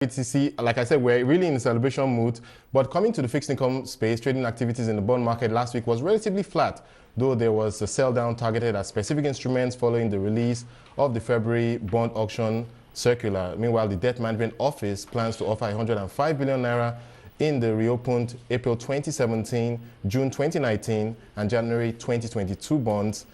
IBTC, like I said, we're really in celebration mood, but coming to the fixed income space, trading activities in the bond market last week was relatively flat, though there was a sell down targeted at specific instruments following the release of the February bond auction circular. Meanwhile, the Debt Management Office plans to offer 105 billion naira in the reopened April 2017, June 2019, and January 2022 bonds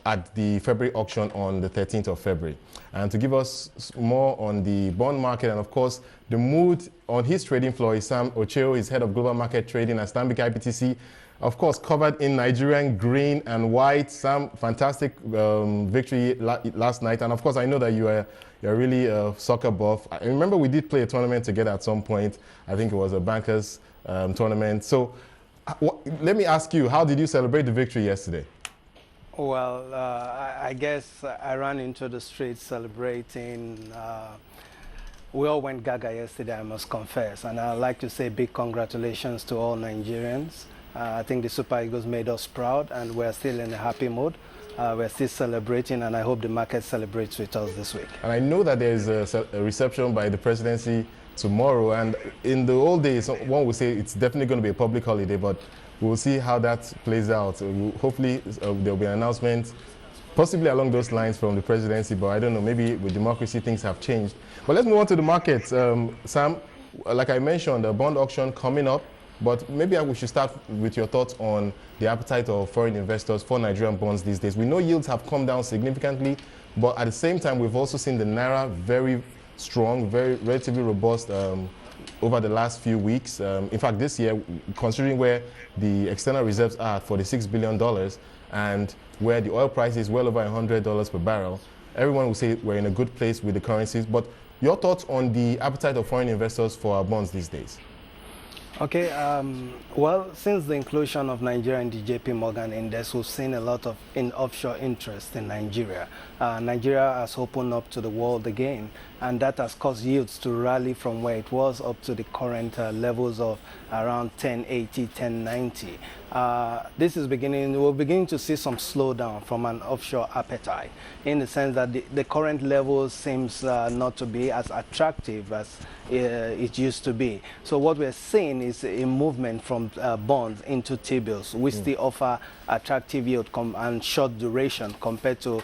at the February auction on the 13th of February. And to give us more on the bond market and, of course, the mood on his trading floor is Sam Ocheho, he's head of global market trading at Stanbic IBTC. Of course, covered in Nigerian green and white. Sam, fantastic victory last night. And of course, I know that you're really a soccer buff. I remember we did play a tournament together at some point. I think it was a bankers tournament. So let me ask you, how did you celebrate the victory yesterday? Well, I guess I ran into the streets celebrating. We all went gaga yesterday, I must confess. And I'd like to say big congratulations to all Nigerians. I think the Super Eagles made us proud, and we're still in a happy mood. We're still celebrating, and I hope the market celebrates with us this week. And I know that there is a reception by the presidency tomorrow, and in the old days, one would say it's definitely going to be a public holiday, but we'll see how that plays out. Hopefully, there'll be an announcement, possibly along those lines from the presidency, but I don't know, maybe with democracy things have changed. But let's move on to the markets. Sam, like I mentioned, the bond auction coming up, but maybe we should start with your thoughts on the appetite of foreign investors for Nigerian bonds these days. We know yields have come down significantly, but at the same time, we've also seen the Naira very strong, very relatively robust over the last few weeks. In fact, this year, considering where the external reserves are for the $6 billion and where the oil price is well over $100 per barrel, everyone will say we're in a good place with the currencies. But your thoughts on the appetite of foreign investors for our bonds these days? Okay, well, since the inclusion of Nigeria in the JP Morgan index, we've seen a lot of offshore interest in Nigeria. Nigeria has opened up to the world again, and that has caused yields to rally from where it was up to the current levels of around 1080, 1090. This is we're beginning to see some slowdown from an offshore appetite, in the sense that the current level seems not to be as attractive as it used to be. So what we're seeing is a movement from bonds into T-bills, which still offer attractive yield and short duration compared to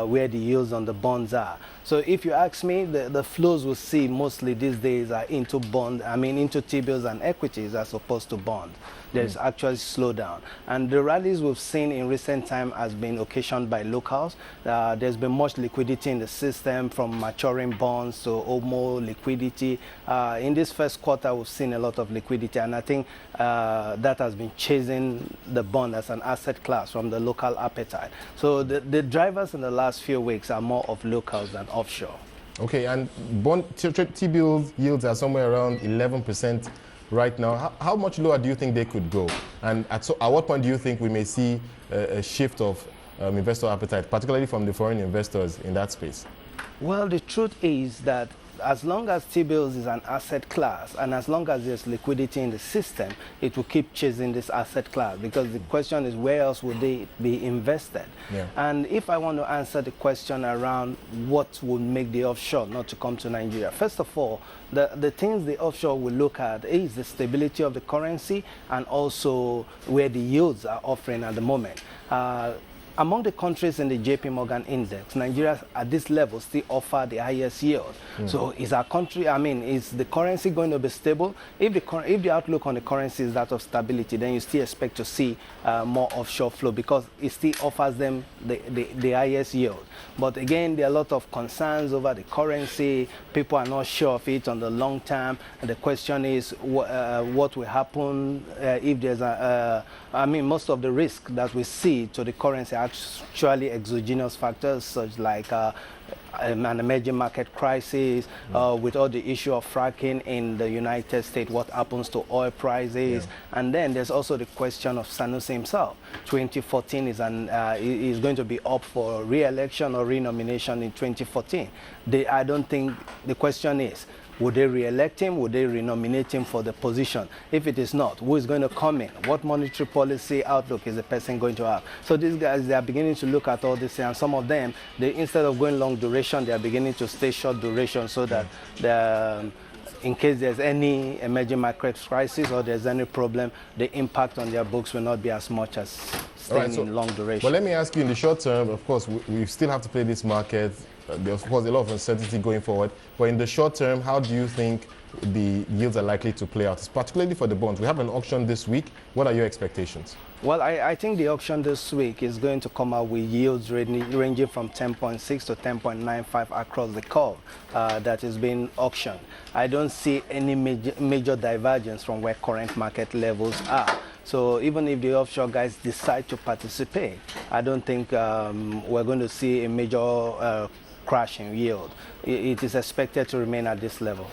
where the yields on the bonds are. So if you ask me, the flows we see mostly these days are into into T-bills and equities as opposed to bonds. There's actually slowdown. And the rallies we've seen in recent time has been occasioned by locals. There's been much liquidity in the system, from maturing bonds to OMO liquidity. In this first quarter, we've seen a lot of liquidity, and I think that has been chasing the bond as an asset class from the local appetite. So the drivers in the last few weeks are more of locals than offshore. Okay, and bond T-bill yields are somewhere around 11% right now. How much lower do you think they could go? And at what point do you think we may see a shift of investor appetite, particularly from the foreign investors in that space? Well, the truth is that as long as T-bills is an asset class, and as long as there's liquidity in the system, it will keep chasing this asset class, because the question is, where else would they be invested? Yeah. And if I want to answer the question around what would make the offshore not to come to Nigeria, first of all, the things the offshore will look at is the stability of the currency, and also where the yields are offering at the moment. Among the countries in the JP Morgan index, Nigeria at this level still offer the highest yield. So is our country, is the currency going to be stable? If the outlook on the currency is that of stability, then you still expect to see more offshore flow, because it still offers them the highest yield. But again, there are a lot of concerns over the currency. People are not sure of it on the long term. And the question is, what will happen if there's most of the risk that we see to the currency are actually exogenous factors, such like an emerging market crisis, with all the issue of fracking in the United States, what happens to oil prices, and then there's also the question of Sanusi himself. 2014 is going to be up for re-election or re-nomination in 2014. I don't think the question is, Would they re-elect him? Would they renominate him for the position? If it is not, who is going to come in? What monetary policy outlook is the person going to have? So these guys, they are beginning to look at all this, and some of them, they, instead of going long duration, they are beginning to stay short duration, so that in case there's any emerging market crisis or there's any problem, the impact on their books will not be as much as staying in long duration. But let me ask you, in the short term, of course, we still have to play this market. There's, of course, a lot of uncertainty going forward. But in the short term, how do you think the yields are likely to play out, particularly for the bonds? We have an auction this week. What are your expectations? Well, I think the auction this week is going to come out with yields ranging from 10.6 to 10.95 across the curve that is being auctioned. I don't see any major divergence from where current market levels are. So even if the offshore guys decide to participate, I don't think we're going to see a major crash in yield. It is expected to remain at this level.